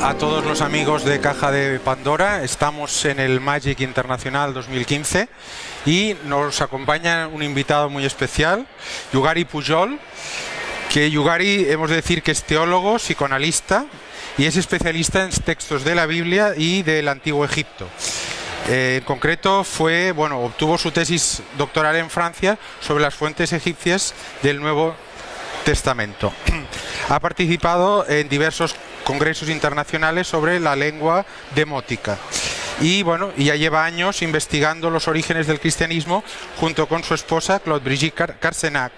a todos los amigos de Caja de Pandora. Estamos en el Magic Internacional 2015 y nos acompaña un invitado muy especial, Yugari Pujol, que Yugari hemos de decir que es teólogo, psicoanalista y es especialista en textos de la Biblia y del Antiguo Egipto. En concreto obtuvo su tesis doctoral en Francia sobre las fuentes egipcias del Nuevo Testamento. Ha participado en diversos congresos internacionales sobre la lengua demótica y ya lleva años investigando los orígenes del cristianismo junto con su esposa Claude Brigitte Carcenac.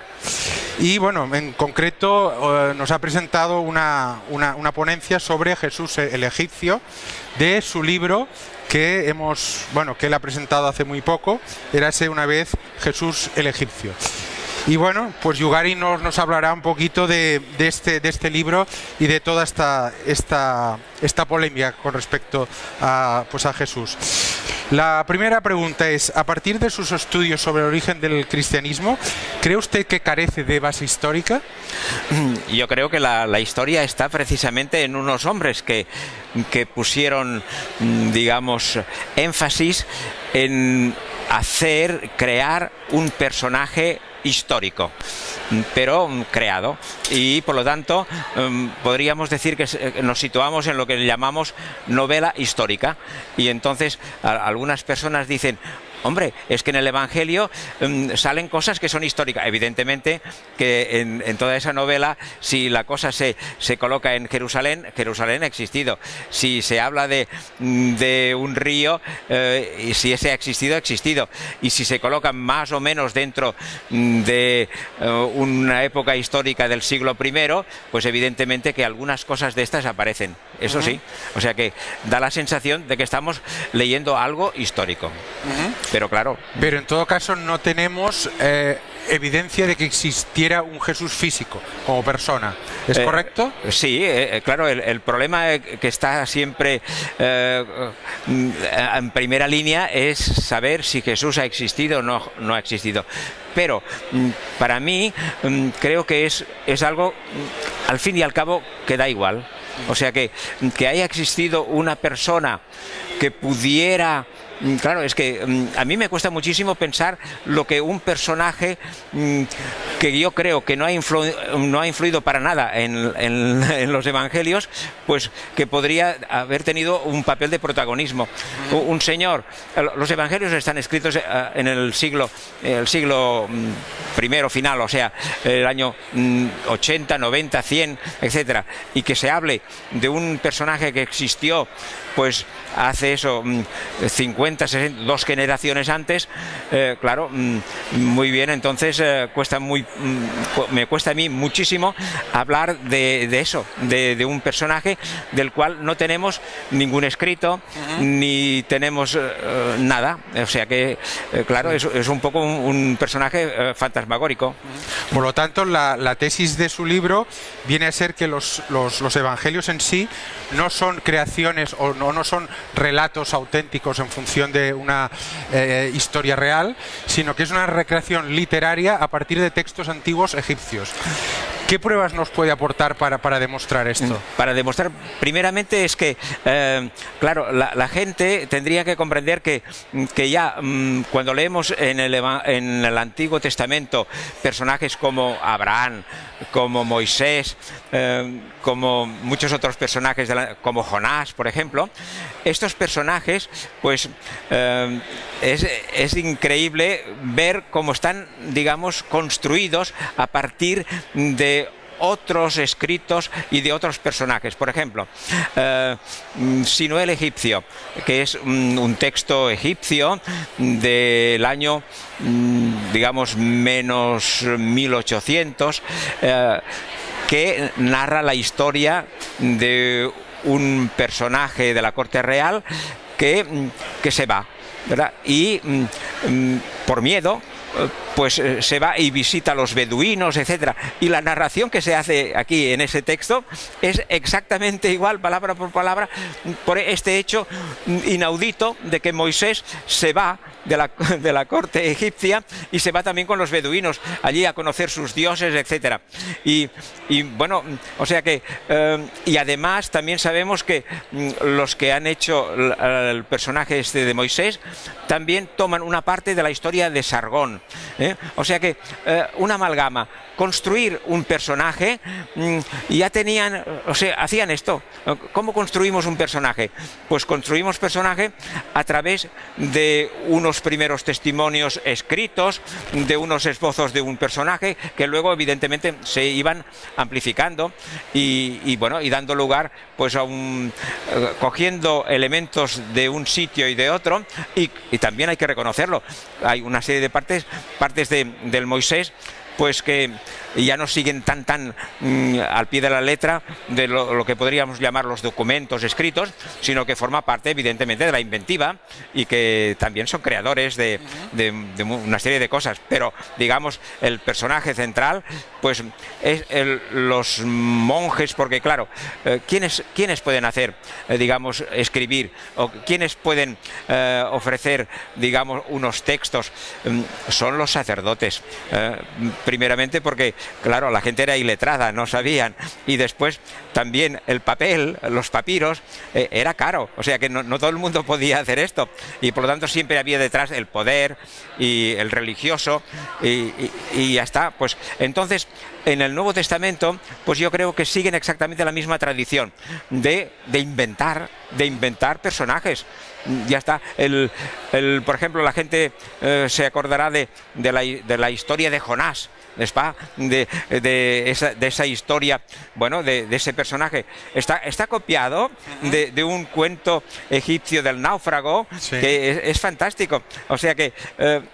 Y en concreto nos ha presentado una ponencia sobre Jesús el egipcio de su libro que él ha presentado hace muy poco, Érase una vez Jesús el egipcio. Y Yugari nos hablará un poquito de este libro y de toda esta polémica con respecto a Jesús. La primera pregunta es, a partir de sus estudios sobre el origen del cristianismo, ¿cree usted que carece de base histórica? Yo creo que la historia está precisamente en unos hombres que pusieron, digamos, énfasis en crear un personaje histórico, pero creado, y por lo tanto podríamos decir que nos situamos en lo que llamamos novela histórica. Y entonces algunas personas dicen: hombre, es que en el Evangelio salen cosas que son históricas. Evidentemente que en toda esa novela, si la cosa se coloca en Jerusalén, Jerusalén ha existido. Si se habla de un río, y si ese ha existido, ha existido. Y si se coloca más o menos dentro de una época histórica del siglo I, pues evidentemente que algunas cosas de estas aparecen. Eso sí. O sea que da la sensación de que estamos leyendo algo histórico. Pero claro. Pero en todo caso no tenemos evidencia de que existiera un Jesús físico como persona. ¿Es correcto? Sí, claro. El problema que está siempre en primera línea es saber si Jesús ha existido o no ha existido. Pero para mí creo que es algo, al fin y al cabo, que da igual. O sea que haya existido una persona que pudiera... Claro, es que a mí me cuesta muchísimo pensar lo que un personaje que yo creo que no ha influido para nada en los evangelios, pues que podría haber tenido un papel de protagonismo. Un señor, los evangelios están escritos en el siglo primero final, o sea, el año 80, 90, 100, etcétera, y que se hable de un personaje que existió pues hace 50, 60, 2 generaciones antes, claro, muy bien. Entonces me cuesta a mí muchísimo hablar de eso, de un personaje del cual no tenemos ningún escrito, ni tenemos nada. O sea que, claro, es un poco un personaje fantasmagórico. Por lo tanto, la tesis de su libro viene a ser que los evangelios en sí no son creaciones o no son relatos auténticos en función de una historia real, sino que es una recreación literaria a partir de textos antiguos egipcios. ¿Qué pruebas nos puede aportar para demostrar esto? Para demostrar, primeramente, es que, claro, la gente tendría que comprender que ya cuando leemos en el Antiguo Testamento personajes como Abraham, como Moisés, como muchos otros personajes, como Jonás, por ejemplo, estos personajes, pues es increíble ver cómo están, digamos, construidos a partir de otros escritos y de otros personajes. Por ejemplo, Sinué el egipcio, que es un texto egipcio del año, digamos, menos 1800, que narra la historia de un personaje de la corte real que se va, ¿verdad? Y por miedo pues se va y visita a los beduinos, etcétera. Y la narración que se hace aquí en ese texto es exactamente igual, palabra por palabra, por este hecho inaudito de que Moisés se va de la corte egipcia y se va también con los beduinos allí a conocer sus dioses, etcétera. Y bueno, o sea que y además también sabemos que los que han hecho el personaje este de Moisés también toman una parte de la historia de Sargón, o sea que una amalgama. Construir un personaje, ya tenían, o sea, hacían esto. ¿Cómo construimos un personaje? Pues construimos personaje a través de unos primeros testimonios escritos, de unos esbozos de un personaje que luego evidentemente se iban amplificando y bueno, y dando lugar pues a cogiendo elementos de un sitio y de otro, y también hay que reconocerlo, hay una serie de partes del Moisés pues que ya no siguen tan al pie de la letra de lo que podríamos llamar los documentos escritos, sino que forma parte evidentemente de la inventiva y que también son creadores de una serie de cosas, pero digamos el personaje central pues es los monjes, porque claro, ¿quiénes pueden hacer, digamos, escribir, o quiénes pueden ofrecer, digamos, unos textos? Son los sacerdotes, primeramente porque, claro, la gente era iletrada, no sabían, y después también el papel, los papiros, era caro, o sea que no todo el mundo podía hacer esto, y por lo tanto siempre había detrás el poder y el religioso, y ya está. Pues entonces en el Nuevo Testamento pues yo creo que siguen exactamente la misma tradición de inventar personajes. Ya está. Por ejemplo, la gente se acordará de la historia de Jonás, de esa historia, bueno, de ese personaje. Está copiado de un cuento egipcio del náufrago, sí, que es fantástico. O sea que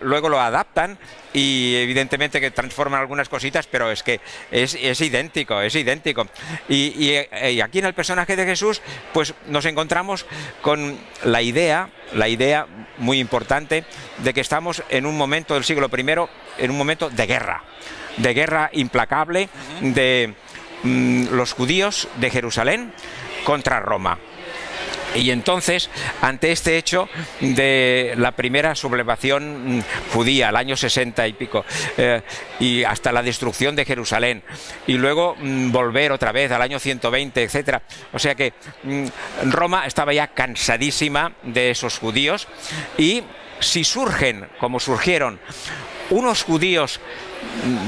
luego lo adaptan y evidentemente que transforman algunas cositas, pero es que es idéntico. Y aquí en el personaje de Jesús pues nos encontramos con la idea muy importante de que estamos en un momento del siglo I, en un momento de guerra implacable de los judíos de Jerusalén contra Roma. Y entonces, ante este hecho de la primera sublevación judía, al año 60 y pico, y hasta la destrucción de Jerusalén, y luego volver otra vez al año 120, etcétera. O sea que Roma estaba ya cansadísima de esos judíos, y si surgen, como surgieron, unos judíos,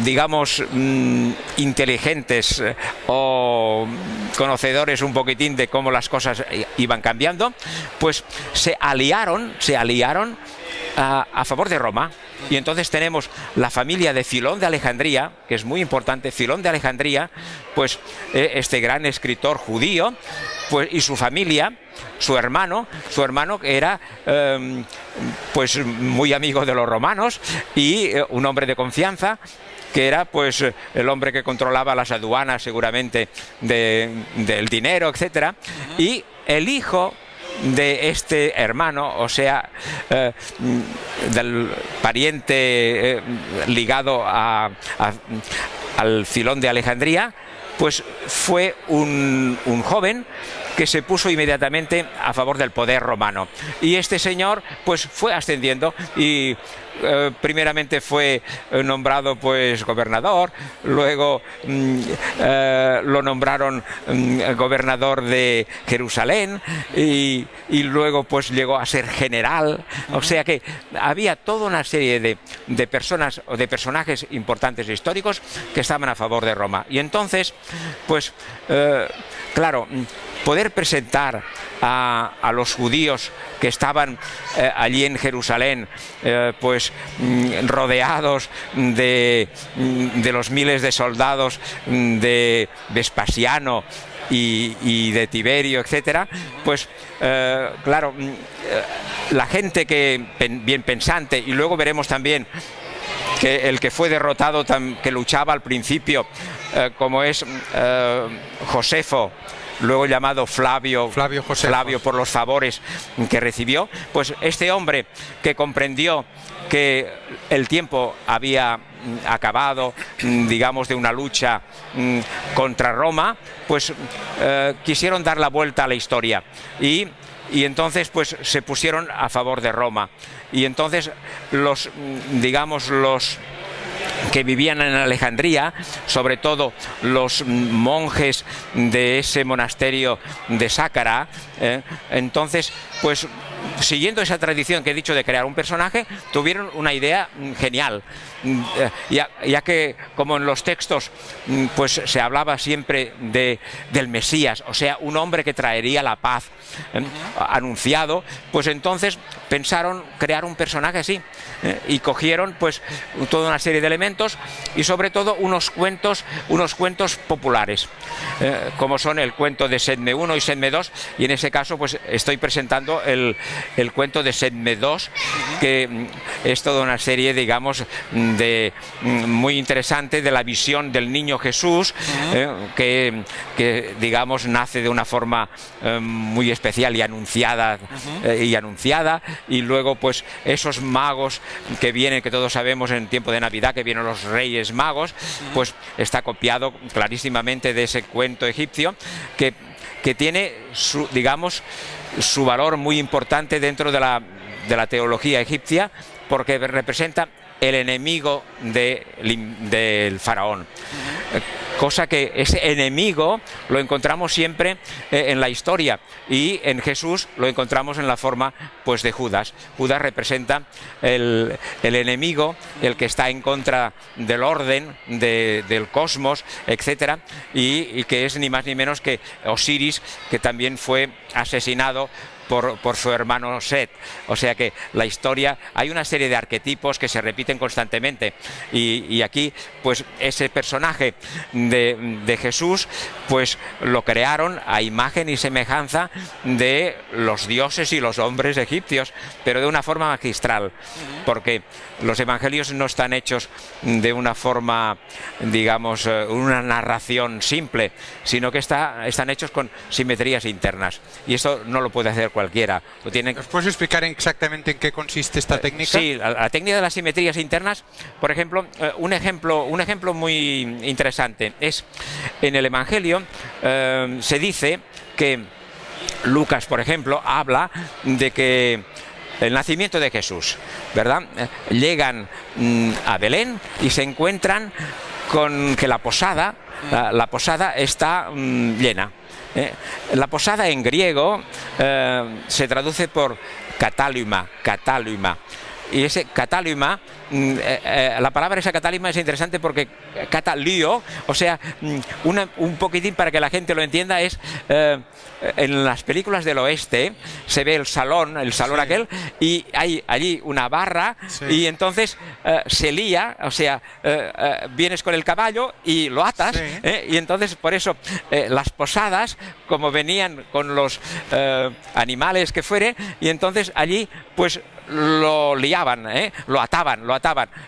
digamos, inteligentes o conocedores un poquitín de cómo las cosas iban cambiando, pues se aliaron a favor de Roma. Y entonces tenemos la familia de Filón de Alejandría, que es muy importante. Filón de Alejandría, pues este gran escritor judío, pues, y su familia, su hermano que era pues muy amigo de los romanos y un hombre de confianza, que era pues el hombre que controlaba las aduanas seguramente del dinero, etcétera, y el hijo de este hermano, o sea, del pariente ligado al Filón de Alejandría, pues fue un joven que se puso inmediatamente a favor del poder romano. Y este señor pues fue ascendiendo y primeramente fue nombrado pues gobernador, luego lo nombraron gobernador de Jerusalén y luego pues llegó a ser general. O sea que había toda una serie de personas o de personajes importantes e históricos que estaban a favor de Roma. Y entonces pues claro, poder presentar a los judíos que estaban allí en Jerusalén, pues rodeados de los miles de soldados de Vespasiano y de Tiberio, etcétera, pues claro, la gente bien pensante, y luego veremos también que el que fue derrotado, que luchaba al principio, como es Josefo, luego llamado Flavio Josefo. Flavio por los favores que recibió. Pues este hombre que comprendió que el tiempo había acabado, digamos, de una lucha contra Roma, pues quisieron dar la vuelta a la historia y entonces pues se pusieron a favor de Roma. Y entonces los que vivían en Alejandría, sobre todo los monjes de ese monasterio de Sácara, entonces pues siguiendo esa tradición que he dicho de crear un personaje, tuvieron una idea genial, ya que como en los textos pues se hablaba siempre del Mesías, o sea, un hombre que traería la paz anunciado, pues entonces pensaron crear un personaje así, y cogieron pues toda una serie de elementos y sobre todo unos cuentos populares, como son el cuento de Sedme I y Sedme II, y en ese caso pues estoy presentando el cuento de Sedme II, que es toda una serie, digamos, muy interesante de la visión del niño Jesús, que digamos nace de una forma muy especial y anunciada, y luego pues esos magos que vienen, que todos sabemos en tiempo de Navidad, que vienen los Reyes Magos, pues está copiado clarísimamente de ese cuento egipcio que tiene su valor muy importante dentro de la teología egipcia, porque representa el enemigo del faraón. Cosa que ese enemigo lo encontramos siempre en la historia, y en Jesús lo encontramos en la forma pues de Judas. Judas representa el enemigo, el que está en contra del orden, del cosmos, etcétera, y que es ni más ni menos que Osiris, que también fue asesinado por su hermano Set. O sea que la historia, hay una serie de arquetipos que se repiten constantemente, y aquí pues ese personaje de Jesús pues lo crearon a imagen y semejanza de los dioses y los hombres egipcios, pero de una forma magistral, porque los evangelios no están hechos de una forma, digamos, una narración simple, sino que están hechos con simetrías internas, y eso no lo puede hacer cualquiera. ¿Nos puedes explicar exactamente en qué consiste esta técnica? Sí, la técnica de las simetrías internas, por ejemplo, un ejemplo muy interesante es en el Evangelio. Se dice que Lucas, por ejemplo, habla de que el nacimiento de Jesús, ¿verdad? Llegan a Belén y se encuentran con que la posada está llena. La posada en griego se traduce por katáluma, y ese katáluma, la palabra esa katáluma es interesante porque katalío, o sea, un poquitín para que la gente lo entienda, es en las películas del oeste se ve el salón aquel, y hay allí una barra, y entonces se lía, o sea, vienes con el caballo y lo atas, y entonces por eso las posadas, como venían con los animales que fuere, y entonces allí pues lo liaban, lo ataban,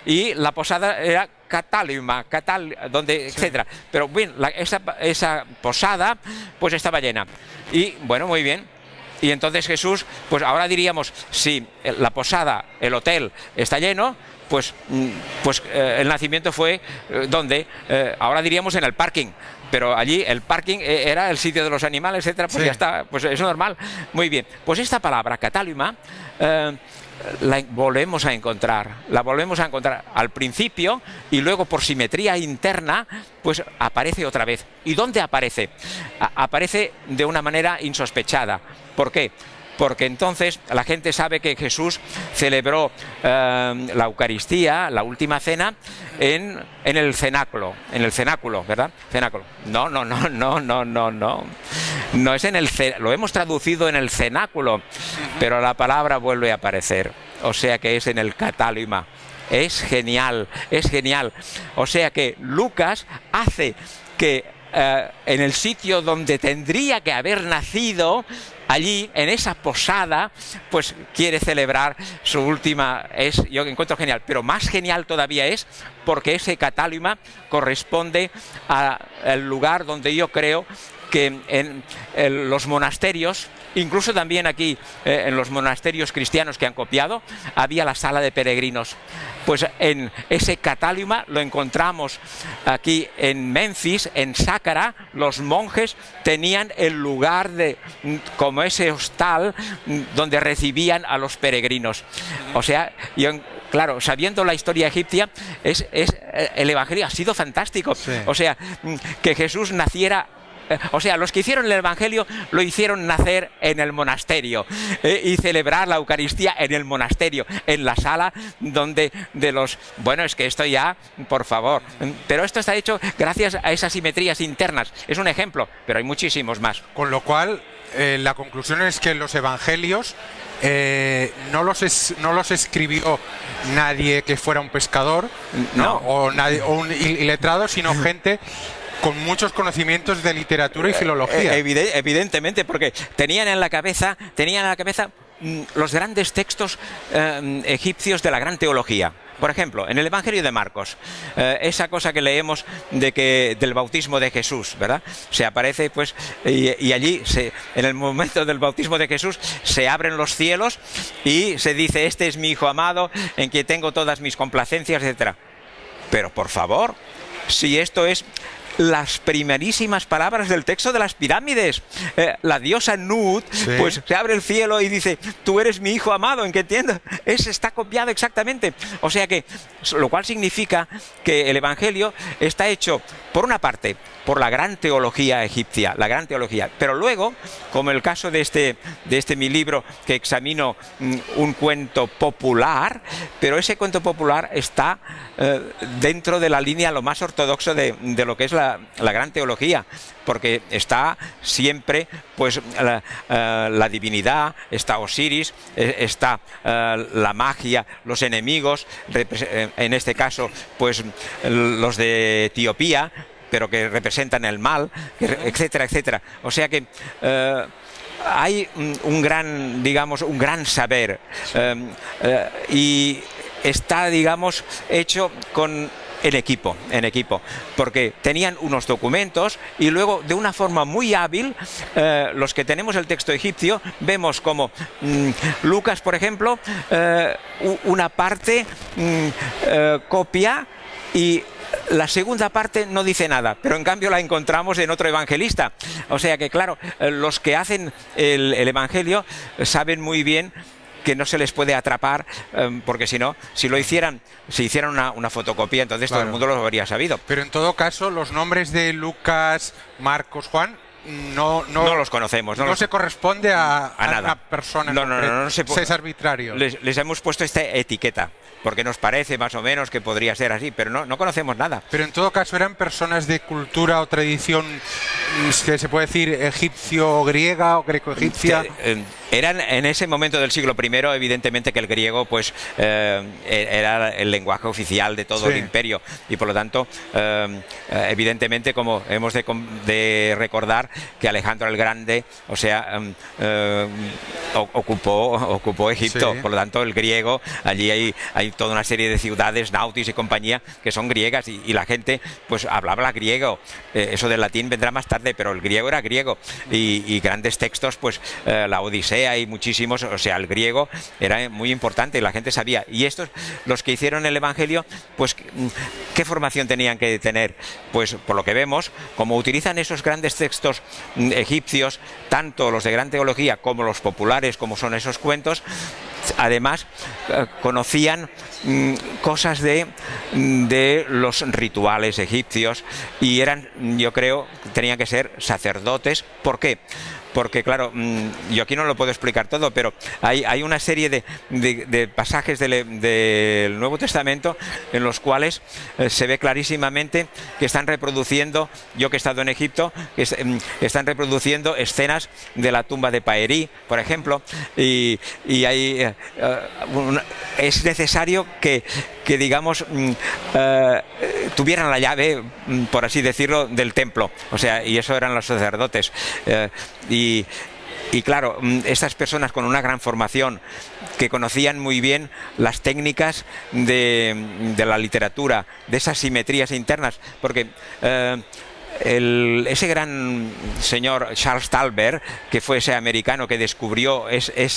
y la posada era katáluma, etcétera. Pero bien, esa posada pues estaba llena, y bueno, muy bien. Y entonces Jesús, pues ahora diríamos, si la posada, el hotel está lleno, pues el nacimiento fue ¿dónde? Ahora diríamos en el parking, pero allí el parking era el sitio de los animales, etcétera, pues ya está, pues es normal. Muy bien, pues esta palabra katáluma la volvemos a encontrar al principio, y luego por simetría interna pues aparece otra vez. ¿Y dónde aparece? Aparece de una manera insospechada. ¿Por qué? Porque entonces la gente sabe que Jesús celebró la Eucaristía, la última cena, en el cenáculo, ¿verdad? Cenáculo. No. No es lo hemos traducido en el cenáculo, pero la palabra vuelve a aparecer. O sea que es en el katáluma. Es genial. O sea que Lucas hace que en el sitio donde tendría que haber nacido, allí, en esa posada, pues quiere celebrar su última. Yo encuentro genial, pero más genial todavía es porque ese katáluma corresponde al lugar donde yo creo que en los monasterios, incluso también aquí en los monasterios cristianos que han copiado, había la sala de peregrinos. Pues en ese Cataliuma lo encontramos aquí en Memphis, en Sácara. Los monjes tenían el lugar como ese hostal donde recibían a los peregrinos. O sea, claro, sabiendo la historia egipcia, el Evangelio ha sido fantástico. Sí. O sea, que Jesús naciera. O sea, los que hicieron el Evangelio lo hicieron nacer en el monasterio y celebrar la Eucaristía en el monasterio, en la sala donde Bueno, es que esto ya, por favor. Pero esto está hecho gracias a esas simetrías internas. Es un ejemplo, pero hay muchísimos más. Con lo cual, la conclusión es que los evangelios no los escribió nadie que fuera un pescador, No. o un iletrado, sino gente con muchos conocimientos de literatura y filología. Evidentemente, porque tenían en la cabeza los grandes textos egipcios de la gran teología. Por ejemplo, en el Evangelio de Marcos, esa cosa que leemos del bautismo de Jesús, ¿verdad? Se aparece, pues, y allí, en el momento del bautismo de Jesús, se abren los cielos y se dice: este es mi Hijo amado, en quien tengo todas mis complacencias, etc. Pero, por favor, si esto es las primerísimas palabras del texto de las pirámides, la diosa Nut, sí, pues se abre el cielo y dice: tú eres mi hijo amado, ¿en qué entiendo? Está copiado exactamente. O sea que, lo cual significa que el Evangelio está hecho, por una parte, por la gran teología egipcia, la gran teología, pero luego, como el caso de mi libro, que examino un cuento popular, pero ese cuento popular está dentro de la línea lo más ortodoxo de lo que es la gran teología, porque está siempre, pues, la divinidad, está Osiris, está la magia, los enemigos, en este caso, pues, los de Etiopía, pero que representan el mal, etcétera, etcétera. O sea que hay un gran saber, y está, digamos, hecho en equipo, porque tenían unos documentos y luego, de una forma muy hábil, los que tenemos el texto egipcio, vemos como Lucas, por ejemplo, una parte copia y la segunda parte no dice nada, pero en cambio la encontramos en otro evangelista. O sea que, claro, los que hacen el Evangelio saben muy bien que no se les puede atrapar, porque si no, si hicieran una fotocopia, entonces claro, todo el mundo lo habría sabido. Pero en todo caso, los nombres de Lucas, Marcos, Juan no los conocemos. No se corresponde a nada. Una persona. No es arbitrario. Les hemos puesto esta etiqueta porque nos parece más o menos que podría ser así, pero no conocemos nada. Pero en todo caso eran personas de cultura o tradición, que se puede decir egipcio-griega o greco-egipcia. Eran, en ese momento del siglo I, evidentemente que el griego, pues, era el lenguaje oficial de todo el imperio, y por lo tanto, evidentemente, como hemos de recordar, que Alejandro el Grande, o sea, ocupó Egipto, por lo tanto el griego, allí hay toda una serie de ciudades, Nautis y compañía, que son griegas, y la gente, pues, hablaba griego. Eso del latín vendrá más tarde, pero el griego era griego, y grandes textos, pues, la Odisea y muchísimos, o sea, el griego era muy importante y la gente sabía. Y estos, los que hicieron el Evangelio, pues, ¿qué formación tenían que tener? Pues, por lo que vemos, como utilizan esos grandes textos egipcios, tanto los de gran teología como los populares, como son esos cuentos, además conocían cosas de los rituales egipcios, y eran, yo creo, tenían que ser sacerdotes. ¿Por qué? Porque, claro, yo aquí no lo puedo explicar todo, pero hay una serie de pasajes del Nuevo Testamento en los cuales se ve clarísimamente que están reproduciendo, yo que he estado en Egipto, están reproduciendo escenas de la tumba de Paerí, por ejemplo, y es necesario que digamos, tuvieran la llave, por así decirlo, del templo. O sea, y eso eran los sacerdotes. Y claro, estas personas con una gran formación, que conocían muy bien las técnicas de la literatura, de esas simetrías internas, porque ese gran señor Charles Talbert, que fue ese americano que descubrió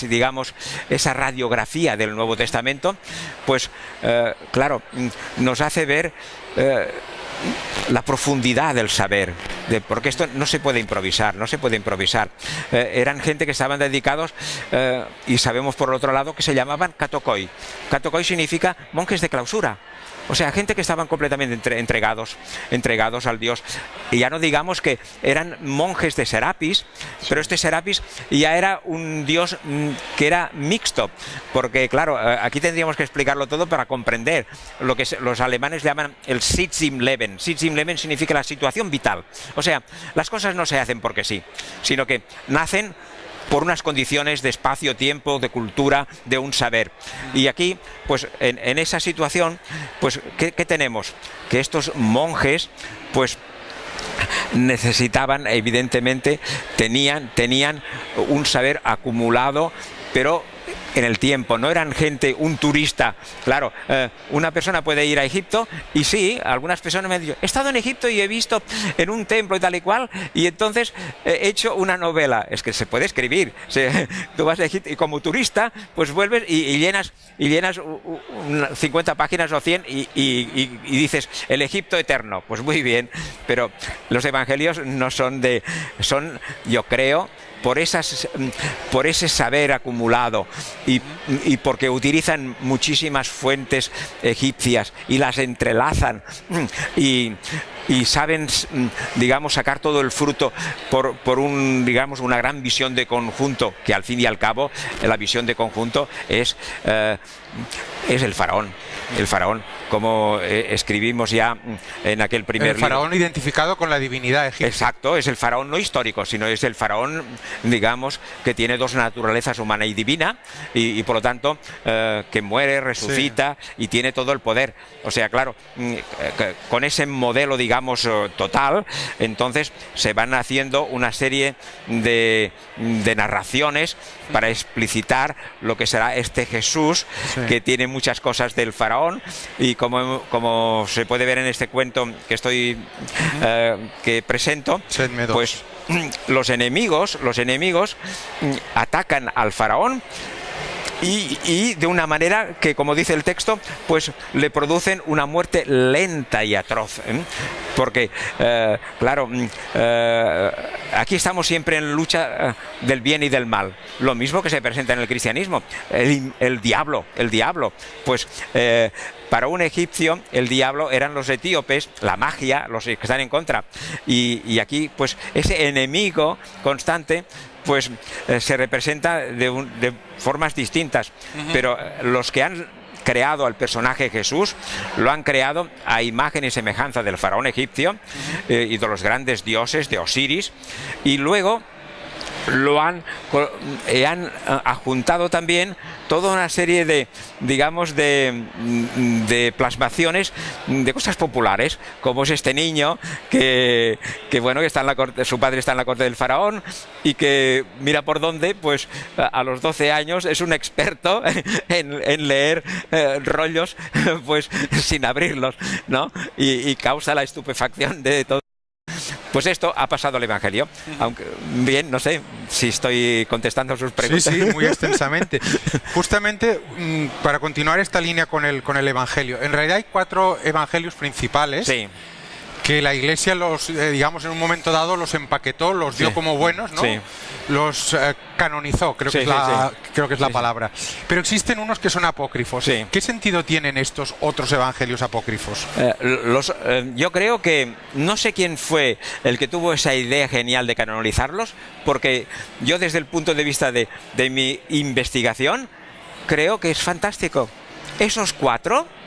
digamos, esa radiografía del Nuevo Testamento, pues claro, nos hace ver la profundidad del saber, porque esto no se puede improvisar, eran gente que estaban dedicados, y sabemos por otro lado que se llamaban katokoi. Katokoi significa monjes de clausura. O sea, gente que estaban completamente entregados al Dios. Y ya no digamos que eran monjes de Serapis, pero este Serapis ya era un Dios que era mixto. Porque, claro, aquí tendríamos que explicarlo todo para comprender lo que los alemanes llaman el Sitzimleben. Sitzimleben significa la situación vital. O sea, las cosas no se hacen porque sí, sino que nacen por unas condiciones de espacio, tiempo, de cultura, de un saber. Y aquí, pues en esa situación, pues ¿qué tenemos? Que estos monjes, pues necesitaban, evidentemente, tenían un saber acumulado, pero en el tiempo, no eran gente, un turista. Claro, una persona puede ir a Egipto y sí, algunas personas me han dicho, he estado en Egipto y he visto en un templo y tal y cual, y entonces he hecho una novela. Es que se puede escribir. Tú vas a Egipto y como turista, pues vuelves y llenas 50 páginas o 100 y dices, el Egipto eterno. Pues muy bien, pero los evangelios no son yo creo, por ese saber acumulado y porque utilizan muchísimas fuentes egipcias y las entrelazan y saben, digamos, sacar todo el fruto por digamos, una gran visión de conjunto, que al fin y al cabo la visión de conjunto es el faraón. El faraón, como escribimos ya en aquel primer libro. El faraón identificado con la divinidad egipcia. Exacto, es el faraón no histórico, sino es el faraón, digamos, que tiene dos naturalezas, humana y divina, y por lo tanto que muere, resucita, sí, y tiene todo el poder. O sea, claro, con ese modelo, digamos, total, entonces se van haciendo una serie de narraciones para explicitar lo que será este Jesús, sí, que tiene muchas cosas del faraón, y como se puede ver en este cuento que estoy que presento, pues los enemigos atacan al faraón y de una manera que, como dice el texto, pues le producen una muerte lenta y atroz, porque claro, aquí estamos siempre en lucha del bien y del mal, lo mismo que se presenta en el cristianismo. El diablo, pues para un egipcio el diablo eran los etíopes, la magia, los que están en contra, y aquí pues ese enemigo constante pues se representa de formas distintas, pero los que han creado al personaje Jesús lo han creado a imagen y semejanza del faraón egipcio y de los grandes dioses de Osiris, y luego lo han adjuntado también toda una serie de, digamos, de plasmaciones de cosas populares, como es este niño que bueno, que está en la corte, su padre está en la corte del faraón y que mira por dónde, pues a los 12 años es un experto en leer rollos pues sin abrirlos, ¿no? Y causa la estupefacción de todo. Pues esto ha pasado al Evangelio, aunque bien, no sé si estoy contestando sus preguntas. Sí, muy extensamente. Justamente para continuar esta línea con el Evangelio, en realidad hay 4 evangelios principales. Sí. Que la Iglesia digamos, en un momento dado los empaquetó, los dio como buenos, ¿no? Sí. Los canonizó, creo que es la palabra. Pero existen unos que son apócrifos. Sí. ¿Qué sentido tienen estos otros evangelios apócrifos? Yo creo que no sé quién fue el que tuvo esa idea genial de canonizarlos, porque yo desde el punto de vista de mi investigación creo que es fantástico. Esos 4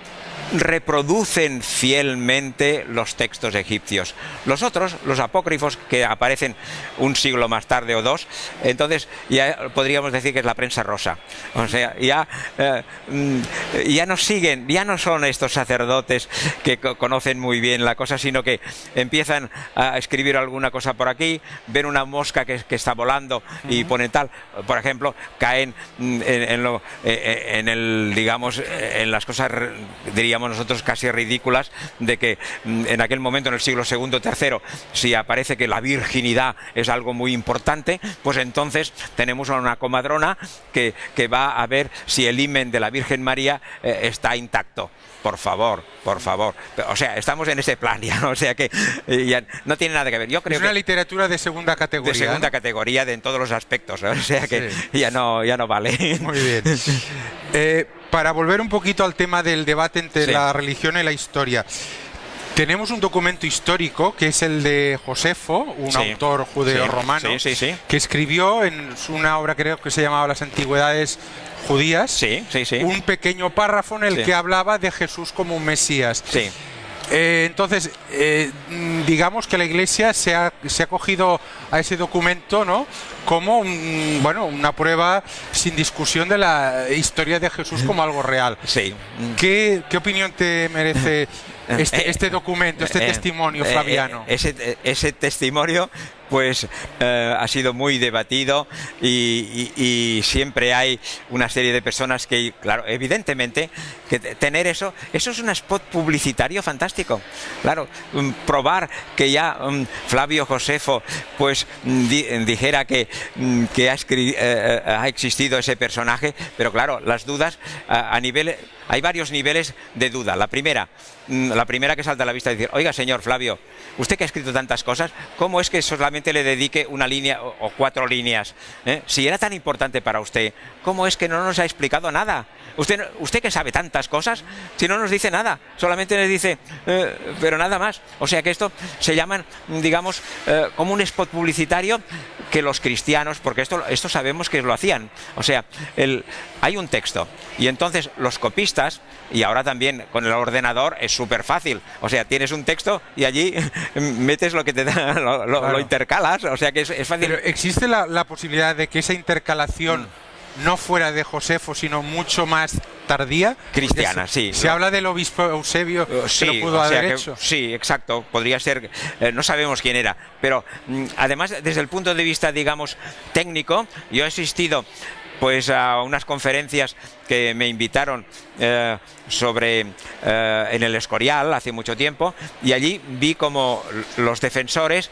reproducen fielmente los textos egipcios. Los otros, los apócrifos, que aparecen un siglo más tarde o 2, entonces ya podríamos decir que es la prensa rosa. O sea, ya no siguen, ya no son estos sacerdotes que conocen muy bien la cosa, sino que empiezan a escribir alguna cosa por aquí, ven una mosca que está volando y ponen tal. Por ejemplo, caen en las cosas, diríamos, diríamos nosotros casi ridículas, de que en aquel momento, en el siglo II, III, si aparece que la virginidad es algo muy importante, pues entonces tenemos a una comadrona que va a ver si el himen de la Virgen María está intacto. Por favor, por favor. O sea, estamos en ese plan ya, ¿no? O sea que ya no tiene nada que ver. Yo creo es una literatura de segunda categoría. De segunda categoría en todos los aspectos, ¿no? O sea que ya no vale. Muy bien. Para volver un poquito al tema del debate entre la religión y la historia, tenemos un documento histórico que es el de Josefo, un autor judeo-romano, que escribió en una obra, creo que se llamaba Las Antigüedades Judías, un pequeño párrafo en el que hablaba de Jesús como un Mesías. Entonces, digamos que la Iglesia se ha cogido a ese documento, ¿no?, como una prueba sin discusión de la historia de Jesús como algo real. ¿Qué opinión te merece este documento, este testimonio flaviano? Ese testimonio pues ha sido muy debatido y siempre hay una serie de personas que, claro, evidentemente, que tener eso es un spot publicitario fantástico. Claro, probar que ya Flavio Josefo pues dijera que ha existido ese personaje, pero claro, las dudas hay varios niveles de duda. La primera que salta a la vista es decir, oiga, señor Flavio, usted que ha escrito tantas cosas, ¿cómo es que solamente le dedique una línea o 4 líneas? Si era tan importante para usted, ¿cómo es que no nos ha explicado nada? Usted que sabe tantas cosas, si no nos dice nada, solamente nos dice, pero nada más. O sea que esto se llaman, digamos, como un spot publicitario que los cristianos, porque esto sabemos que lo hacían. O sea, hay un texto y entonces los copistas, y ahora también con el ordenador es súper fácil. O sea, tienes un texto y allí metes lo que te da, lo intercalas. O sea que es fácil. Pero ¿existe la posibilidad de que esa intercalación no fuera de Josefo, sino mucho más tardía? Cristiana, sí. Se habla del obispo Eusebio, que lo pudo haber hecho. Sí, exacto. Podría ser, no sabemos quién era. Pero además, desde el punto de vista, digamos, técnico, yo he asistido pues a unas conferencias que me invitaron en el Escorial hace mucho tiempo, y allí vi como los defensores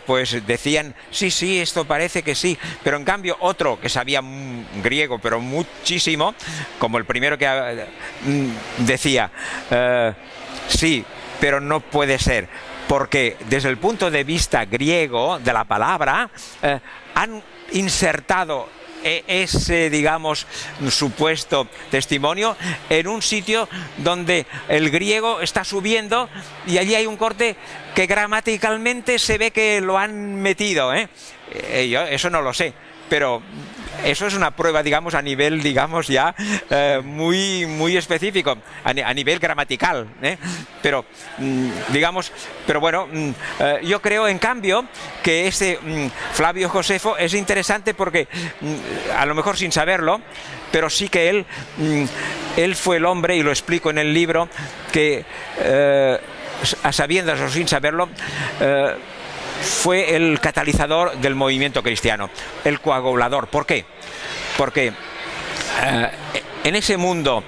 pues decían, sí, esto parece que sí, pero en cambio otro que sabía griego pero muchísimo, como el primero que decía, sí, pero no puede ser, porque desde el punto de vista griego de la palabra han insertado ese, digamos, supuesto testimonio en un sitio donde el griego está subiendo y allí hay un corte que gramaticalmente se ve que lo han metido, yo eso no lo sé, pero eso es una prueba, digamos, a nivel, digamos, ya muy específico, a nivel gramatical, pero digamos, pero bueno, yo creo en cambio que este Flavio Josefo es interesante porque a lo mejor sin saberlo, pero sí que él fue el hombre, y lo explico en el libro, que a sabiendas o sin saberlo, fue el catalizador del movimiento cristiano, el coagulador. ¿Por qué? Porque en ese mundo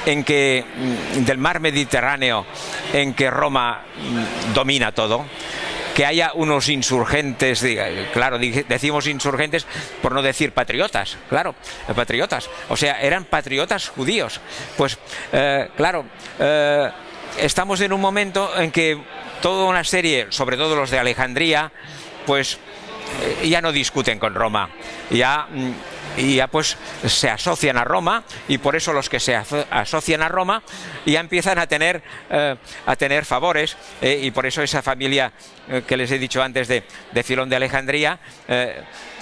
del mar Mediterráneo, en que Roma domina todo, que haya unos insurgentes, claro, decimos insurgentes por no decir patriotas, claro, patriotas, o sea, eran patriotas judíos, pues claro, estamos en un momento en que toda una serie, sobre todo los de Alejandría, pues ya no discuten con Roma, ya pues se asocian a Roma, y por eso los que se asocian a Roma ya empiezan a tener favores, y por eso esa familia que les he dicho antes de Filón de Alejandría,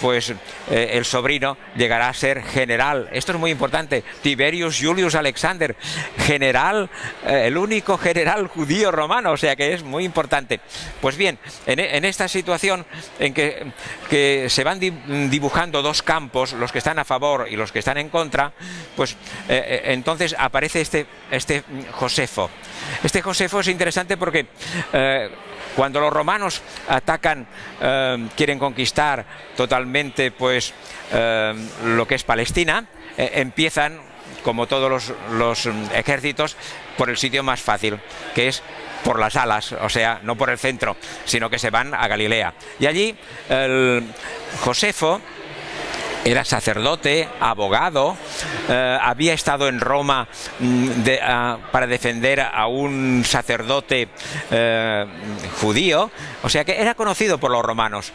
pues el sobrino llegará a ser general. Esto es muy importante. Tiberius Julius Alexander, general, el único general judío romano, o sea que es muy importante. Pues bien, en esta situación en que se van dibujando dos campos, los que están a favor y los que están en contra, pues entonces aparece este Josefo. Este Josefo es interesante porque cuando los romanos atacan, quieren conquistar totalmente pues lo que es Palestina, empiezan como todos los ejércitos, por el sitio más fácil, que es por las alas, o sea, no por el centro, sino que se van a Galilea. Y allí Josefo era sacerdote, abogado, había estado en Roma para defender a un sacerdote judío, o sea que era conocido por los romanos,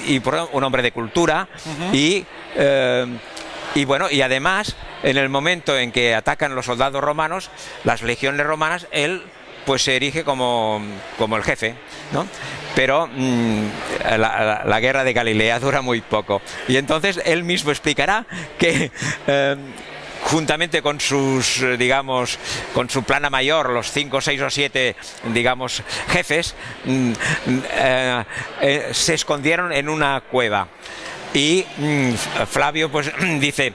y por un hombre de cultura. Y bueno, y además, en el momento en que atacan los soldados romanos, las legiones romanas, él pues se erige como el jefe, ¿no? Pero la guerra de Galilea dura muy poco. Y entonces él mismo explicará que juntamente con sus, digamos, con su plana mayor, los 5, 6 o 7, digamos, jefes, se escondieron en una cueva. Y Flavio pues dice,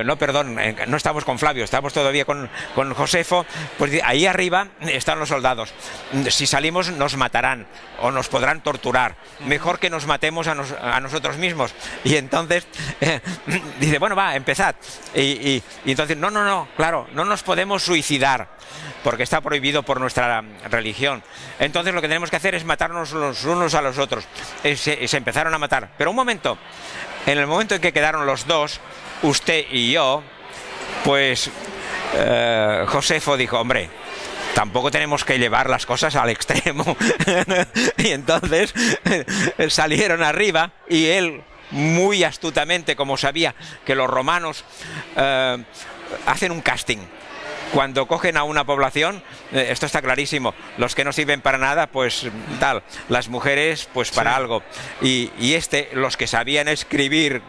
no, perdón, no estamos con Flavio, estamos todavía con Josefo, pues ahí arriba están los soldados. Si salimos nos matarán o nos podrán torturar. Mejor que nos matemos a nosotros mismos. Y entonces dice, bueno, va, empezad. Y entonces, no, claro, no nos podemos suicidar, porque está prohibido por nuestra religión. Entonces lo que tenemos que hacer es matarnos los unos a los otros. Se empezaron a matar. Pero un momento, en el momento en que quedaron los dos, usted y yo, pues Josefo dijo, hombre, tampoco tenemos que llevar las cosas al extremo. Y entonces salieron arriba y él, muy astutamente, como sabía que los romanos hacen un casting. Cuando cogen a una población, esto está clarísimo, los que no sirven para nada, pues tal, las mujeres pues para algo. Y los que sabían escribir,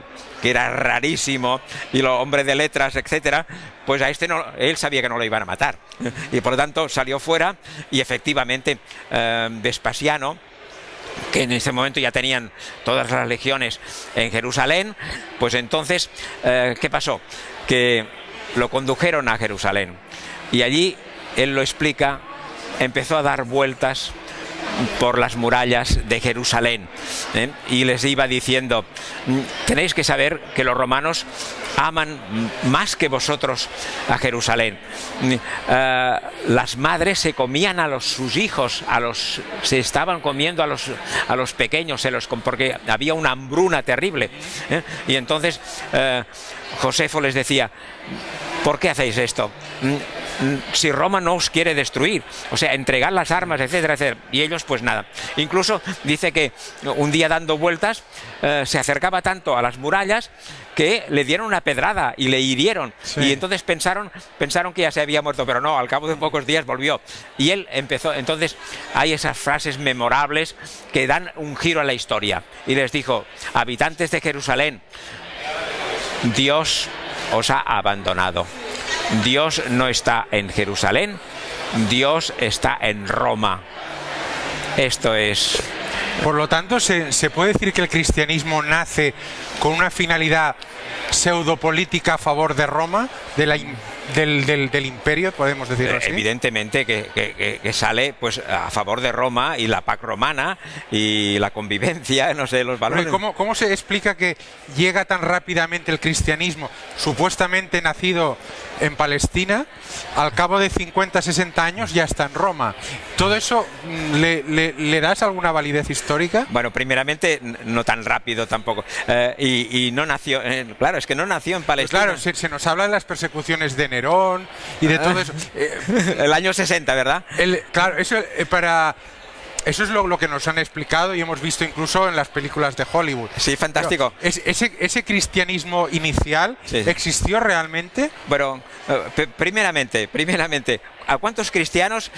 que era rarísimo, y los hombres de letras, etcétera, pues a no, él sabía que no lo iban a matar. Y por lo tanto salió fuera y efectivamente Vespasiano, que en ese momento ya tenían todas las legiones en Jerusalén, pues entonces, ¿qué pasó? Que lo condujeron a Jerusalén y allí, él lo explica, empezó a dar vueltas por las murallas de Jerusalén, y les iba diciendo, tenéis que saber que los romanos aman más que vosotros a Jerusalén. Las madres se comían a sus hijos, se estaban comiendo a los pequeños, porque había una hambruna terrible, y entonces Josefo les decía, ¿por qué hacéis esto? Si Roma no os quiere destruir, o sea, entregad las armas, etcétera, etcétera. Y ellos pues nada. Incluso dice que un día dando vueltas se acercaba tanto a las murallas que le dieron una pedrada y le hirieron. Sí. Y entonces pensaron que ya se había muerto, pero no, al cabo de pocos días volvió. Y él empezó, entonces hay esas frases memorables que dan un giro a la historia. Y les dijo, habitantes de Jerusalén, Dios os ha abandonado. Dios no está en Jerusalén, Dios está en Roma. Esto es... Por lo tanto, ¿se puede decir que el cristianismo nace con una finalidad pseudopolítica a favor de Roma, del imperio, podemos decirlo así? Evidentemente que sale pues a favor de Roma y la paz romana y la convivencia, no sé, los valores. ¿Cómo se explica que llega tan rápidamente el cristianismo, supuestamente nacido en Palestina, al cabo de 50, 60 años ya está en Roma? ¿Todo eso le das alguna validez histórica? Bueno, primeramente no tan rápido tampoco, y no nació, claro, es que no nació en Palestina. Pues claro, se nos habla de las persecuciones de Nerón y de todo eso. El año 60, ¿verdad? Claro, eso es lo que nos han explicado y hemos visto incluso en las películas de Hollywood. Sí, fantástico. Pero, ¿ese cristianismo inicial existió realmente? Bueno, primeramente, ¿a cuántos cristianos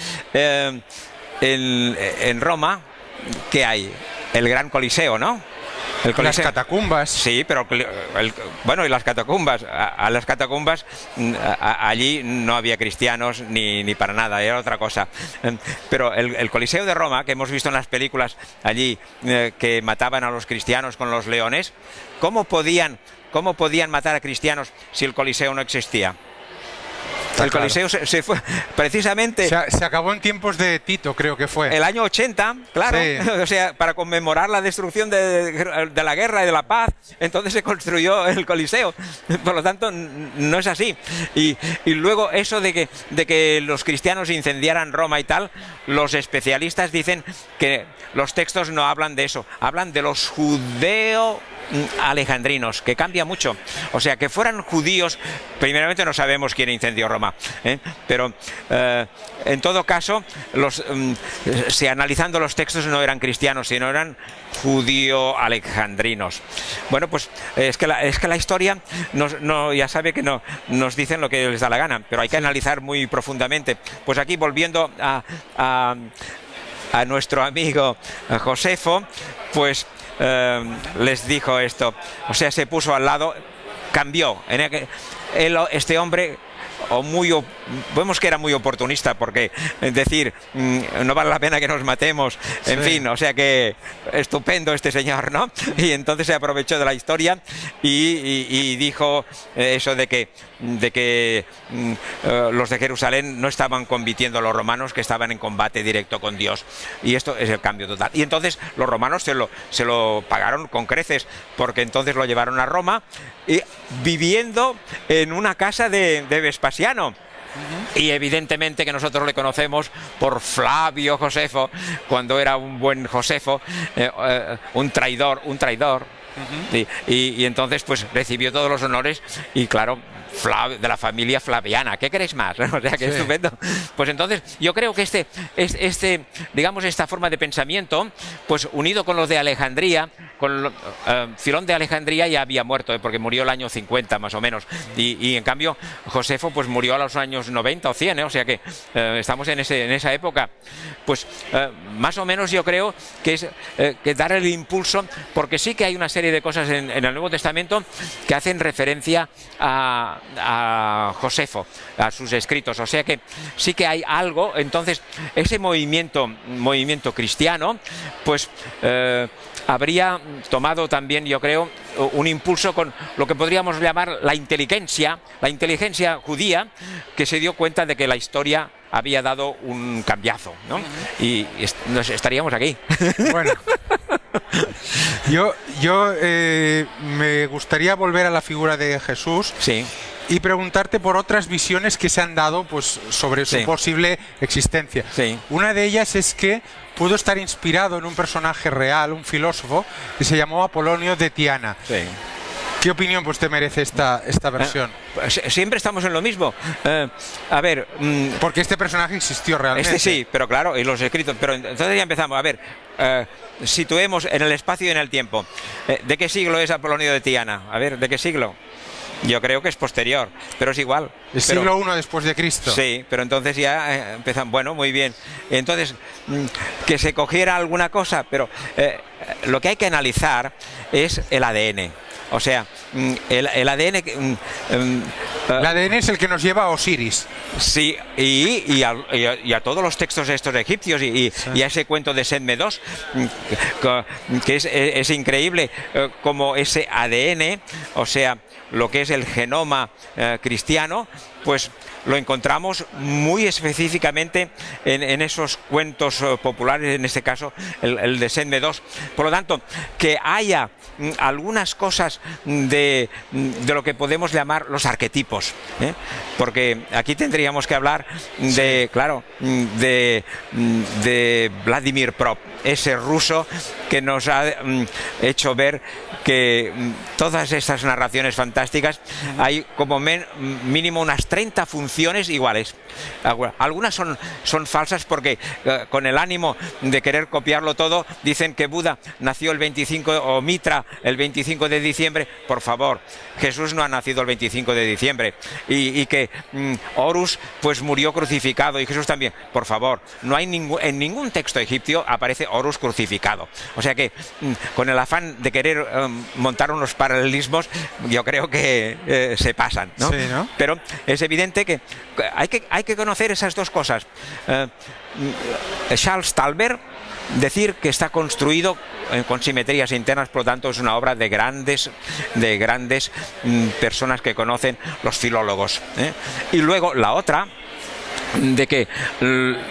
en Roma que hay? El Gran Coliseo, ¿no? Las catacumbas. Sí, pero bueno, y las catacumbas. A las catacumbas allí no había cristianos ni para nada, era otra cosa. Pero el Coliseo de Roma, que hemos visto en las películas allí, que mataban a los cristianos con los leones, ¿cómo podían matar a cristianos si el Coliseo no existía? El Coliseo se fue precisamente... Se acabó en tiempos de Tito, creo que fue. El año 80, claro, sí. O sea, para conmemorar la destrucción de la guerra y de la paz, entonces se construyó el Coliseo. Por lo tanto, no es así. Y luego eso de que los cristianos incendiaran Roma y tal, los especialistas dicen que los textos no hablan de eso, hablan de los judeo-alejandrinos, que cambia mucho. O sea, que fueran judíos, primeramente no sabemos quién incendió Roma, pero en todo caso, si analizando los textos no eran cristianos, sino eran judío-alejandrinos. Bueno, pues es que la historia ya sabe que no nos dicen lo que les da la gana, pero hay que analizar muy profundamente. Pues aquí, volviendo a nuestro amigo Josefo, pues les dijo esto, o sea, se puso al lado, cambió. Este hombre, vemos que era muy oportunista, porque decir no vale la pena que nos matemos, en fin, o sea que estupendo este señor, ¿no? Y entonces se aprovechó de la historia y dijo eso de que los de Jerusalén no estaban combatiendo a los romanos, que estaban en combate directo con Dios, y esto es el cambio total. Y entonces los romanos se lo pagaron con creces, porque entonces lo llevaron a Roma, y viviendo en una casa de Vespasiano. Y evidentemente que nosotros le conocemos por Flavio Josefo, cuando era un buen Josefo, un traidor. Y entonces pues recibió todos los honores, y claro, de la familia flaviana, ¿qué queréis más? O sea, que estupendo. Pues entonces yo creo que digamos, esta forma de pensamiento, pues unido con los de Alejandría, con Filón de Alejandría ya había muerto, porque murió el año 50 más o menos, y en cambio Josefo pues murió a los años 90 o 100, o sea que estamos en esa época. Pues más o menos yo creo que es que dar el impulso, porque sí que hay una serie de cosas en el Nuevo Testamento que hacen referencia a Josefo, a sus escritos, o sea que sí que hay algo. Entonces ese movimiento cristiano pues habría tomado también, yo creo, un impulso con lo que podríamos llamar la inteligencia judía, que se dio cuenta de que la historia había dado un cambiazo, ¿no? Y nos estaríamos aquí. Bueno, yo me gustaría volver a la figura de Jesús. Sí. Y preguntarte por otras visiones que se han dado pues sobre su posible existencia. Sí. Una de ellas es que pudo estar inspirado en un personaje real, un filósofo, que se llamó Apolonio de Tiana. Sí. ¿Qué opinión pues te merece esta versión? Siempre estamos en lo mismo. A ver... porque este personaje existió realmente. Sí, pero claro, y los escritos... Pero entonces ya empezamos. A ver, situemos en el espacio y en el tiempo. ¿De qué siglo es Apolonio de Tiana? A ver, ¿de qué siglo? Yo creo que es posterior, pero es igual. El siglo I después de Cristo. Sí, pero entonces ya empiezan, bueno, muy bien. Entonces, que se cogiera alguna cosa, pero lo que hay que analizar es el ADN. O sea, el ADN... el ADN es el que nos lleva a Osiris. Sí, y a todos los textos estos egipcios y a ese cuento de Sedme II, que es increíble como ese ADN, o sea, lo que es el genoma cristiano, pues lo encontramos muy específicamente en esos cuentos populares, en este caso el de Sedme II. Por lo tanto, que haya algunas cosas de lo que podemos llamar los arquetipos, porque aquí tendríamos que hablar de, claro, de Vladimir Prop, ese ruso que nos ha hecho ver que todas estas narraciones fantásticas hay como mínimo unas 30 funciones iguales. Algunas son falsas porque con el ánimo de querer copiarlo todo dicen que Buda nació el 25 o Mitra el 25 de diciembre. Por favor, Jesús no ha nacido el 25 de diciembre y que Horus pues murió crucificado y Jesús también. Por favor, no hay en ningún texto egipcio aparece Horus crucificado. O sea que con el afán de querer montar unos paralelismos, yo creo que se pasan, ¿no? Sí, ¿no? Pero es evidente que hay que conocer esas dos cosas. Charles Talbert decir que está construido con simetrías internas, por lo tanto es una obra de grandes personas que conocen los filólogos, ¿eh? Y luego la otra, de que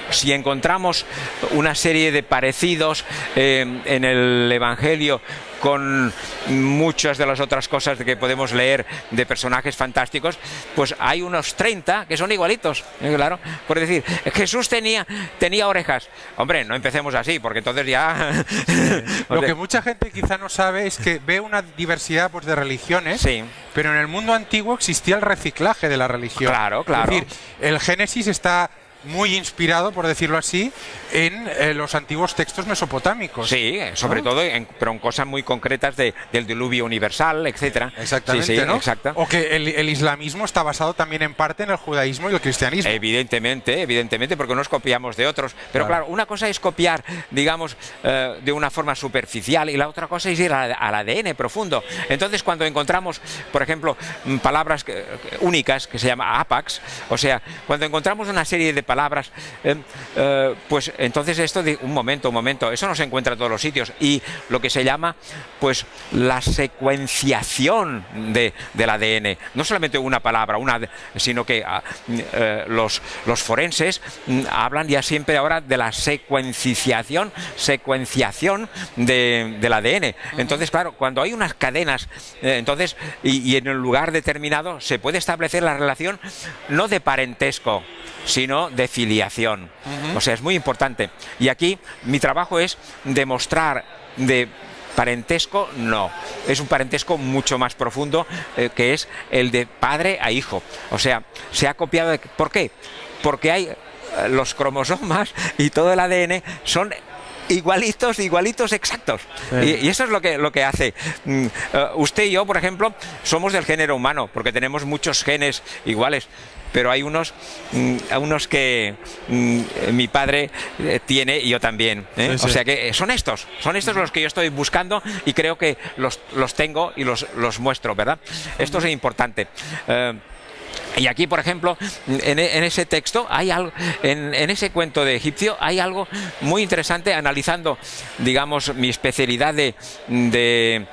si encontramos una serie de parecidos en el Evangelio con muchas de las otras cosas que podemos leer de personajes fantásticos, pues hay unos 30 que son igualitos, claro. Por decir, Jesús tenía orejas. Hombre, no empecemos así, porque entonces ya... Lo que mucha gente quizá no sabe es que ve una diversidad, pues, de religiones, sí, pero en el mundo antiguo existía el reciclaje de la religión. Claro, claro. Es decir, el Génesis está muy inspirado, por decirlo así, en los antiguos textos mesopotámicos. Sí, sobre todo, pero en cosas muy concretas del diluvio universal, etcétera. Exactamente, sí, sí, ¿no? Exacto. O que el islamismo está basado también en parte en el judaísmo y el cristianismo. Evidentemente, porque nos copiamos de otros. Pero claro, una cosa es copiar, digamos, de una forma superficial, y la otra cosa es ir al ADN profundo. Entonces, cuando encontramos, por ejemplo, palabras únicas, que se llama APAX, o sea, cuando encontramos una serie de palabras, pues entonces esto de un momento, eso no se encuentra en todos los sitios, y lo que se llama, pues, la secuenciación del ADN, no solamente una palabra, sino que los forenses hablan ya siempre ahora de la secuenciación del ADN. Entonces, claro, cuando hay unas cadenas, entonces, y en un lugar determinado se puede establecer la relación no de parentesco, sino de filiación. O sea, es muy importante. Y aquí mi trabajo es demostrar de parentesco, no. Es un parentesco mucho más profundo, que es el de padre a hijo. O sea, se ha copiado. ¿Por qué? Porque hay los cromosomas y todo el ADN son igualitos exactos. Sí. Y eso es lo que hace. Usted y yo, por ejemplo, somos del género humano, porque tenemos muchos genes iguales, pero hay unos que mi padre tiene y yo también, ¿eh? Sí, sí. O sea que son estos los que yo estoy buscando, y creo que los tengo y los muestro, ¿verdad? Esto es importante. Y aquí, por ejemplo, en ese texto hay algo, en ese cuento de egipcio hay algo muy interesante, analizando, digamos, mi especialidad de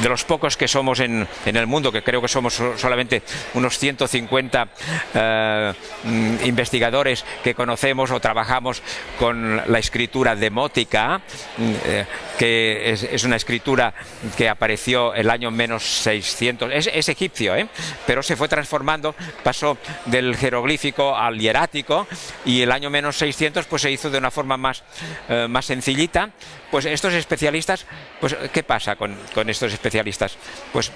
los pocos que somos en el mundo, que creo que somos solamente unos 150 investigadores que conocemos o trabajamos con la escritura demótica, que es una escritura que apareció el año menos 600, es egipcio, pero se fue transformando, pasó del jeroglífico al hierático, y el año menos 600 pues se hizo de una forma más sencillita. Pues estos especialistas, pues ¿qué pasa con estos especialistas? Pues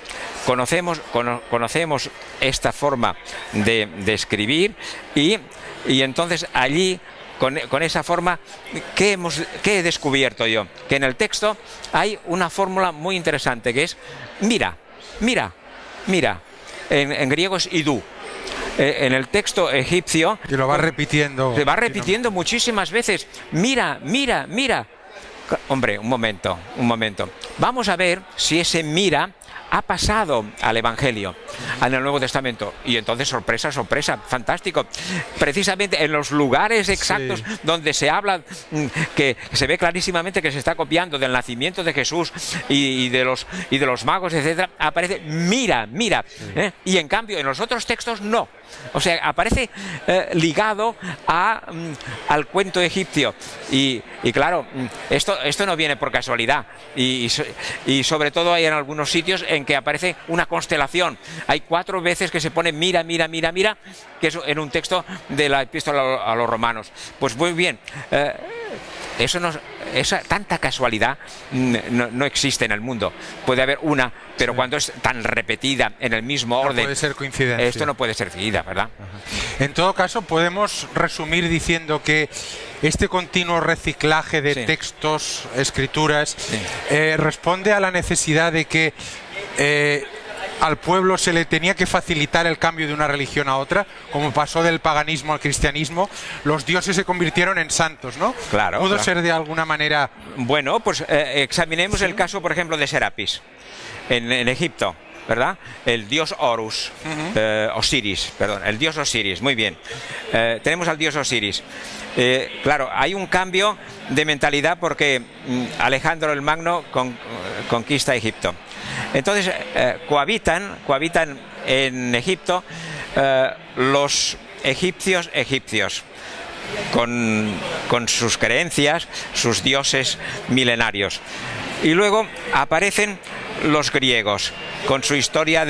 conocemos esta forma de escribir, y entonces allí, con esa forma, ¿qué he descubierto yo? Que en el texto hay una fórmula muy interesante, que es mira. En griego es idú. En el texto egipcio... Y lo va repitiendo. Se va repitiendo muchísimas veces. Mira. Hombre, un momento. Vamos a ver si ese mira ha pasado al Evangelio, en el Nuevo Testamento. Y entonces, sorpresa, fantástico. Precisamente en los lugares exactos, sí, donde se habla, que se ve clarísimamente que se está copiando del nacimiento de Jesús y de los magos, etcétera, aparece mira. Sí. Y en cambio en los otros textos no. O sea, aparece ligado al cuento egipcio. Y claro, esto no viene por casualidad. Y sobre todo hay en algunos sitios en que aparece una constelación. Hay 4 veces que se pone mira, que es en un texto de la epístola a los romanos. Pues muy bien. Esa tanta casualidad no existe en el mundo. Puede haber una, pero cuando es tan repetida en el mismo orden, puede ser coincidencia. Esto no puede ser seguida, ¿verdad? Ajá. En todo caso, podemos resumir diciendo que este continuo reciclaje de textos, escrituras, responde a la necesidad de que al pueblo se le tenía que facilitar el cambio de una religión a otra, como pasó del paganismo al cristianismo. Los dioses se convirtieron en santos, ¿no? Claro. ¿Pudo ser de alguna manera? Bueno, pues examinemos el caso, por ejemplo, de Serapis en Egipto. ¿verdad? El dios Horus, Osiris, perdón, el dios Osiris, muy bien. Tenemos al dios Osiris. Claro, hay un cambio de mentalidad porque Alejandro el Magno conquista Egipto. Entonces cohabitan en Egipto los egipcios con sus creencias, sus dioses milenarios. Y luego aparecen los griegos con su historia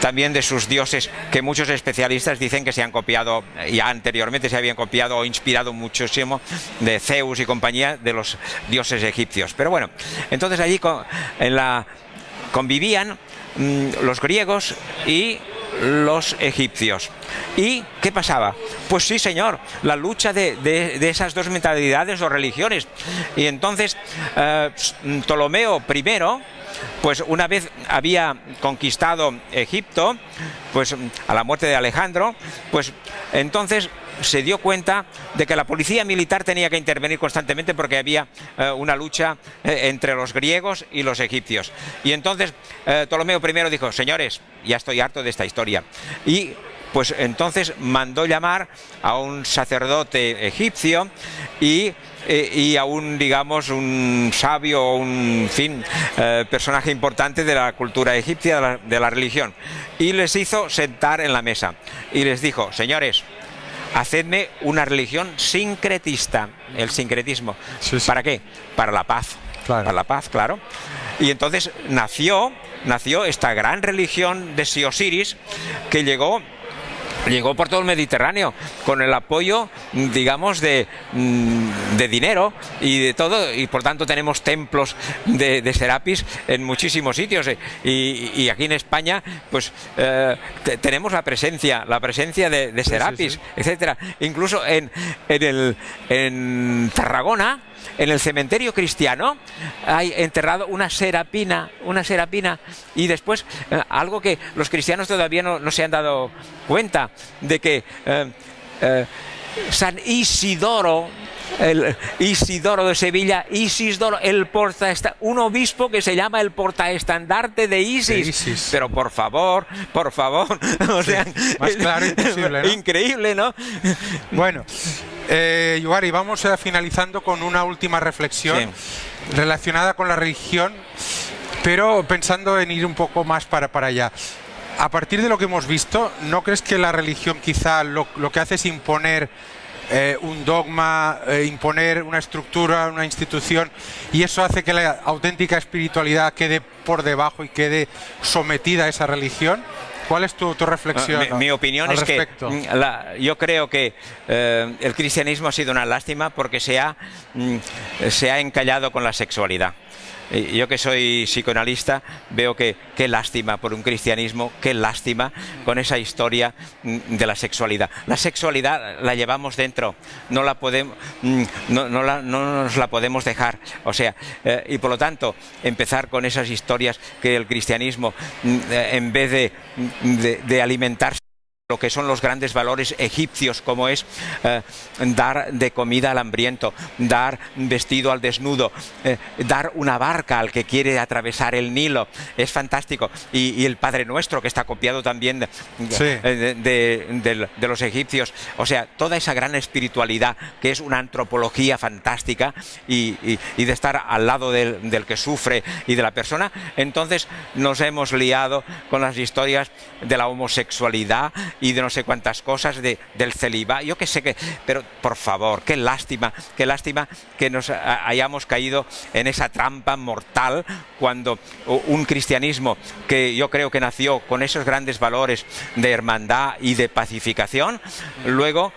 también de sus dioses, que muchos especialistas dicen que se han copiado, ya anteriormente se habían copiado o inspirado muchísimo de Zeus y compañía, de los dioses egipcios. Pero bueno, entonces allí convivían los griegos y los egipcios. ¿Y qué pasaba? Pues sí, señor, la lucha de esas dos mentalidades o religiones. Y entonces Ptolomeo I, pues una vez había conquistado Egipto, pues a la muerte de Alejandro, pues entonces se dio cuenta de que la policía militar tenía que intervenir constantemente porque había una lucha entre los griegos y los egipcios. Y entonces Ptolomeo I dijo: señores, ya estoy harto de esta historia. Y pues entonces mandó llamar a un sacerdote egipcio y a un, digamos, un sabio, personaje importante de la cultura egipcia, de la religión, y les hizo sentar en la mesa y les dijo: señores, hacedme una religión sincretista. El sincretismo, sí. ¿Para qué? Para la paz. Claro. Para la paz, claro. Y entonces nació esta gran religión de Osiris, que llegó por todo el Mediterráneo con el apoyo, digamos, de dinero y de todo, y por tanto tenemos templos de Serapis en muchísimos sitios, y aquí en España pues tenemos la presencia de Serapis, sí, sí, etcétera. Incluso en Tarragona, en el cementerio cristiano, hay enterrado una serapina, y después algo que los cristianos todavía no se han dado cuenta, de que San Isidoro, el Isidoro de Sevilla, un obispo que se llama el portaestandarte de Isis. Pero por favor, o sea, más claro imposible, ¿no? Increíble, ¿no? Bueno, Yugari, vamos finalizando con una última reflexión relacionada con la religión, pero pensando en ir un poco más para allá. A partir de lo que hemos visto, ¿no crees que la religión quizá lo que hace es imponer un dogma, imponer una estructura, una institución, y eso hace que la auténtica espiritualidad quede por debajo y quede sometida a esa religión? ¿Cuál es tu reflexión? Mi opinión es respecto? Yo creo que el cristianismo ha sido una lástima porque se ha encallado con la sexualidad. Yo, que soy psicoanalista, veo que qué lástima por un cristianismo, qué lástima con esa historia de la sexualidad. La sexualidad la llevamos dentro, no nos la podemos dejar. O sea, y por lo tanto, empezar con esas historias que el cristianismo, en vez de alimentarse lo que son los grandes valores egipcios, como es dar de comida al hambriento, dar vestido al desnudo, dar una barca al que quiere atravesar el Nilo, es fantástico. Y el Padre Nuestro, que está copiado también de los egipcios. O sea, toda esa gran espiritualidad, que es una antropología fantástica, y de estar al lado del que sufre y de la persona. Entonces nos hemos liado con las historias de la homosexualidad y de no sé cuántas cosas, del celibato, yo qué sé, pero por favor, qué lástima que nos hayamos caído en esa trampa mortal, cuando un cristianismo que yo creo que nació con esos grandes valores de hermandad y de pacificación, luego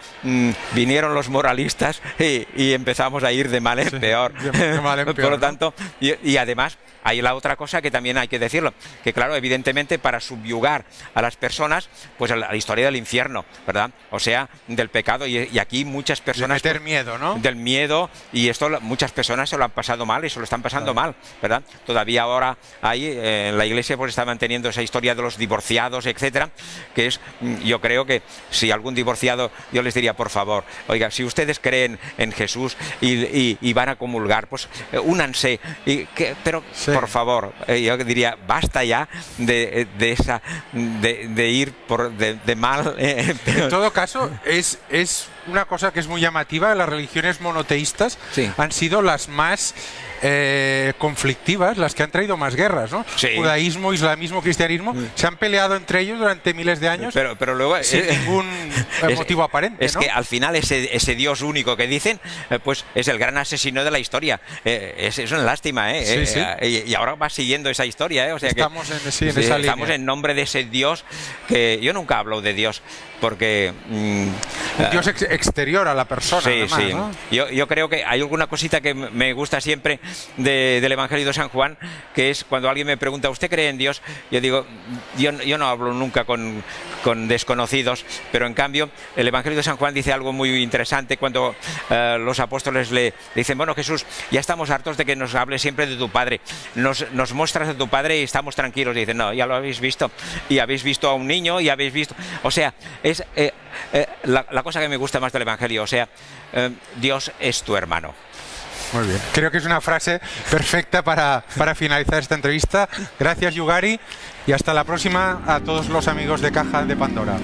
vinieron los moralistas y empezamos a ir de mal en peor. De mal en peor. Por lo tanto, y además hay la otra cosa que también hay que decirlo, que claro, evidentemente para subyugar a las personas, pues la historia historia del infierno, ¿verdad? O sea, del pecado, y aquí muchas personas... De meter miedo, ¿no? Del miedo, y esto muchas personas se lo han pasado mal y se lo están pasando mal, ¿verdad? Todavía ahora hay, en la iglesia pues está manteniendo esa historia de los divorciados, etcétera, que es, yo creo que si algún divorciado, yo les diría, por favor, oiga, si ustedes creen en Jesús y van a comulgar, pues únanse, pero sí, por favor, yo diría, basta ya de ir de mal. En todo caso, es una cosa que es muy llamativa. Las religiones monoteístas sí, han sido las más conflictivas, las que han traído más guerras, ¿no? Sí. Judaísmo, islamismo, cristianismo se han peleado entre ellos durante miles de años, pero luego sin ningún motivo aparente, es ¿no? que al final ese Dios único que dicen, pues es el gran asesino de la historia. Es una lástima, Sí, sí. Y ahora va siguiendo esa historia, o sea, estamos que en esa estamos línea. en nombre de ese Dios que yo nunca hablo de Dios porque Un Dios exterior a la persona, sí, además, sí. ¿no? Yo creo que hay alguna cosita que me gusta siempre del Evangelio de San Juan, que es cuando alguien me pregunta, ¿usted cree en Dios? Yo digo, yo no hablo nunca con desconocidos, pero en cambio el Evangelio de San Juan dice algo muy interesante cuando los apóstoles le dicen, bueno, Jesús, ya estamos hartos de que nos hable siempre de tu Padre, nos muestras a tu Padre y estamos tranquilos. Y dicen, no, ya lo habéis visto, y habéis visto a un niño, y habéis visto... O sea, es la cosa que me gusta más del Evangelio, o sea, Dios es tu hermano. Muy bien. Creo que es una frase perfecta para finalizar esta entrevista. Gracias, Yugari, y hasta la próxima a todos los amigos de Caja de Pandora.